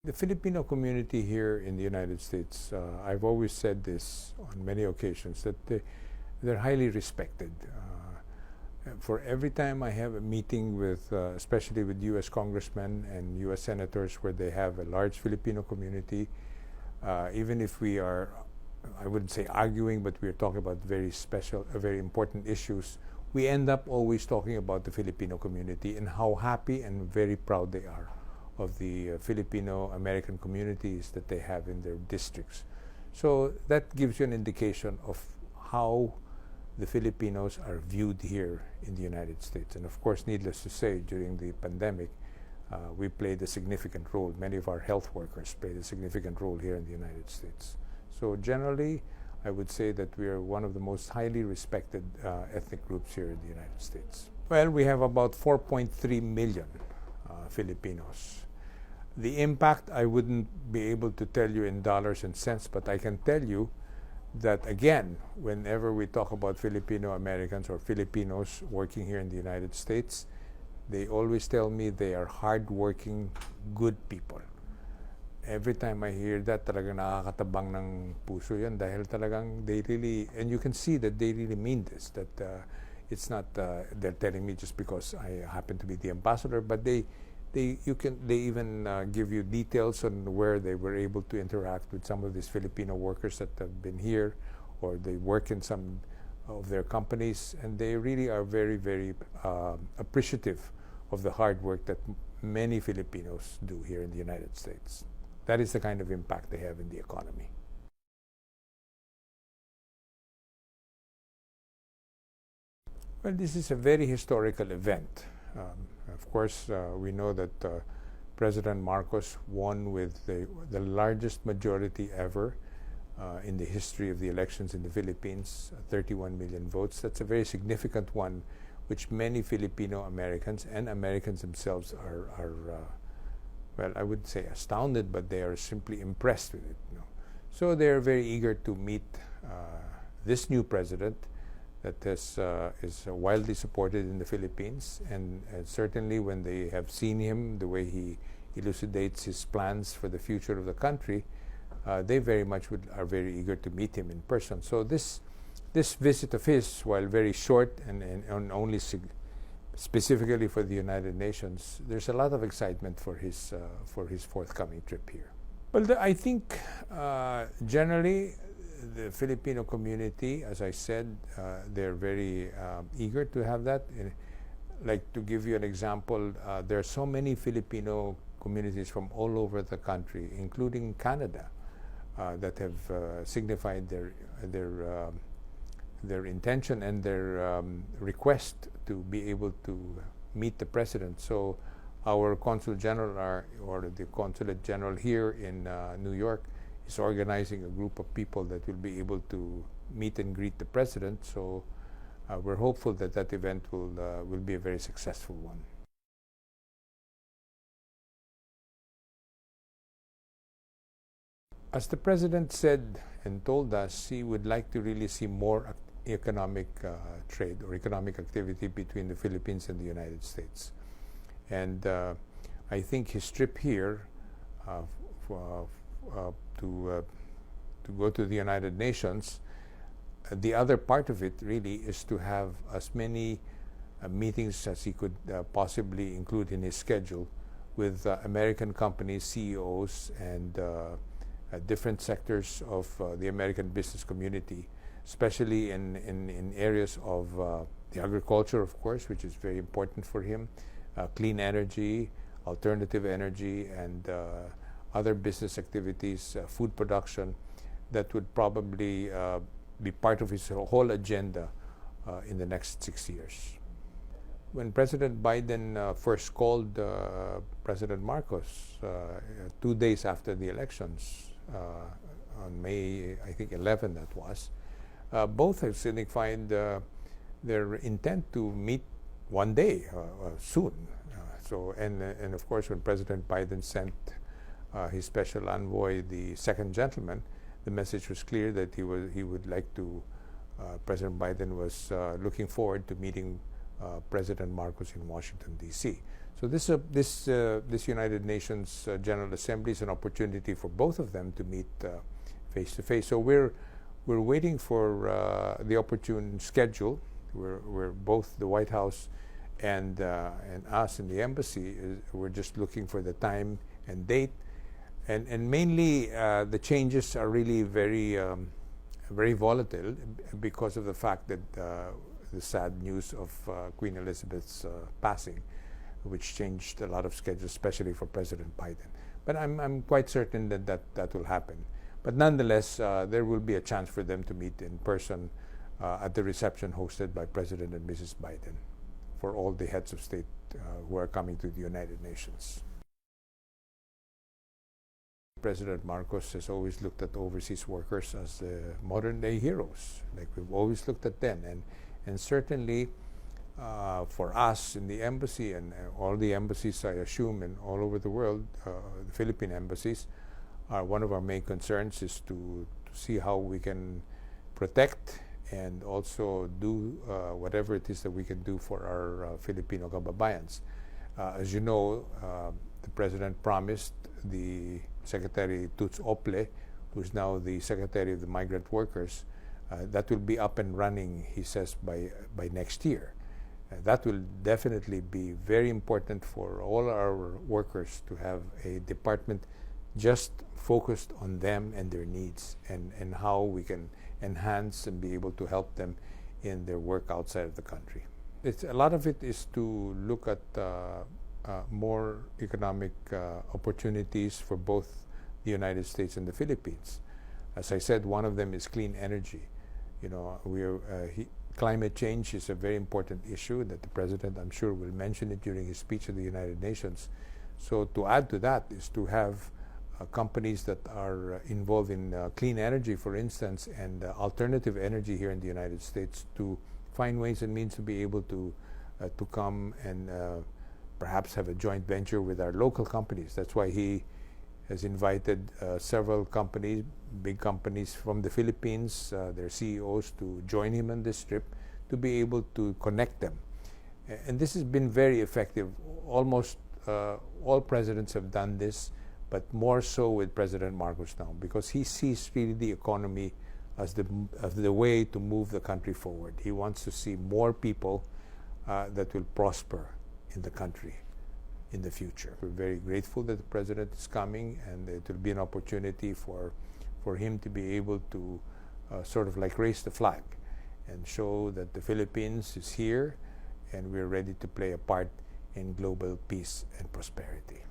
The Filipino community here in the United States, I've always said this on many occasions, that they're highly respected. For every time I have a meeting with, especially with U.S. congressmen and U.S. senators where they have a large Filipino community, even if we are, I wouldn't say arguing, but we're talking about very special, very important issues, we end up always talking about the Filipino community and how happy and very proud they are of the Filipino-American communities that they have in their districts. So that gives you an indication of how the Filipinos are viewed here in the United States. And of course, needless to say, during the pandemic, we played a significant role. Many of our health workers played a significant role here in the United States. So generally, I would say that we are one of the most highly respected ethnic groups here in the United States. Well, we have about 4.3 million Filipinos. The impact, I wouldn't be able to tell you in dollars and cents, but I can tell you that, again, whenever we talk about Filipino Americans or Filipinos working here in the United States, they always tell me they are hardworking, good people. Every time I hear that, talagang nakakatabang ng puso yan dahil talagang they really, and you can see that they really mean this, that it's not they're telling me just because I happen to be the ambassador, but they even give you details on where they were able to interact with some of these Filipino workers that have been here, or they work in some of their companies, and they really are very, very appreciative of the hard work that many Filipinos do here in the United States. That is the kind of impact they have in the economy. Well, this is a very historical event. Of course, we know that President Marcos won with the largest majority ever in the history of the elections in the Philippines, 31 million votes. That's a very significant one, which many Filipino Americans and Americans themselves are well, I wouldn't say astounded, but they are simply impressed with it. So they are very eager to meet this new president that is widely supported in the Philippines, and certainly when they have seen him, the way he elucidates his plans for the future of the country, they very much are very eager to meet him in person. So this visit of his, while very short and only specifically for the United Nations, there's a lot of excitement for his forthcoming trip here. Well, I think generally the Filipino community, as I said, they're very eager to have that. Like, to give you an example, there are so many Filipino communities from all over the country, including Canada, that have signified their intention and their request to be able to meet the president. So our Consul General, or the Consulate General here in New York, is organizing a group of people that will be able to meet and greet the president. So we're hopeful that that event will be a very successful one. As the president said and told us, he would like to really see more economic trade or economic activity between the Philippines and the United States. And I think his trip here to go to the United Nations, the other part of it really is to have as many meetings as he could possibly include in his schedule with American companies, CEOs, and different sectors of the American business community, especially in areas of the agriculture, of course, which is very important for him, clean energy, alternative energy, and other business activities, food production, that would probably be part of his whole agenda in the next 6 years. When President Biden first called President Marcos 2 days after the elections, on May, I think 11 that was, both have signified their intent to meet one day soon. And of course, when President Biden sent his special envoy, the second gentleman, the message was clear that he would like to. President Biden was looking forward to meeting President Marcos in Washington, D.C. So this United Nations General Assembly is an opportunity for both of them to meet face to face. So we're waiting for the opportune schedule. We're both the White House and us in the embassy. We're just looking for the time and date, and mainly the changes are really very volatile because of the fact that the sad news of Queen Elizabeth's passing, which changed a lot of schedules, especially for President Biden. But I'm quite certain that will happen. But nonetheless, there will be a chance for them to meet in person at the reception hosted by President and Mrs. Biden for all the heads of state who are coming to the United Nations. President Marcos has always looked at overseas workers as modern-day heroes, like we've always looked at them. And certainly for us in the embassy and all the embassies, I assume, and all over the world, the Philippine embassies, one of our main concerns is to see how we can protect and also do whatever it is that we can do for our Filipino kababayans. As you know, the President promised the Secretary Tuts Ople, who's now the Secretary of the Migrant Workers, that will be up and running, he says, by next year. That will definitely be very important for all our workers to have a department just focused on them and their needs, and how we can enhance and be able to help them in their work outside of the country. A lot of it is to look at more economic opportunities for both the United States and the Philippines. As I said, one of them is clean energy. You know, climate change is a very important issue that the President, I'm sure, will mention it during his speech at the United Nations. So to add to that is to have companies that are involved in clean energy, for instance, and alternative energy here in the United States, to find ways and means to be able to come and perhaps have a joint venture with our local companies. That's why he has invited several companies, big companies from the Philippines, their CEOs, to join him on this trip to be able to connect them. And this has been very effective. Almost all presidents have done this, but more so with President Marcos now, because he sees really the economy as the way to move the country forward. He wants to see more people that will prosper in the country in the future. We're very grateful that the President is coming, and it will be an opportunity for him to be able to sort of like raise the flag and show that the Philippines is here and we're ready to play a part in global peace and prosperity.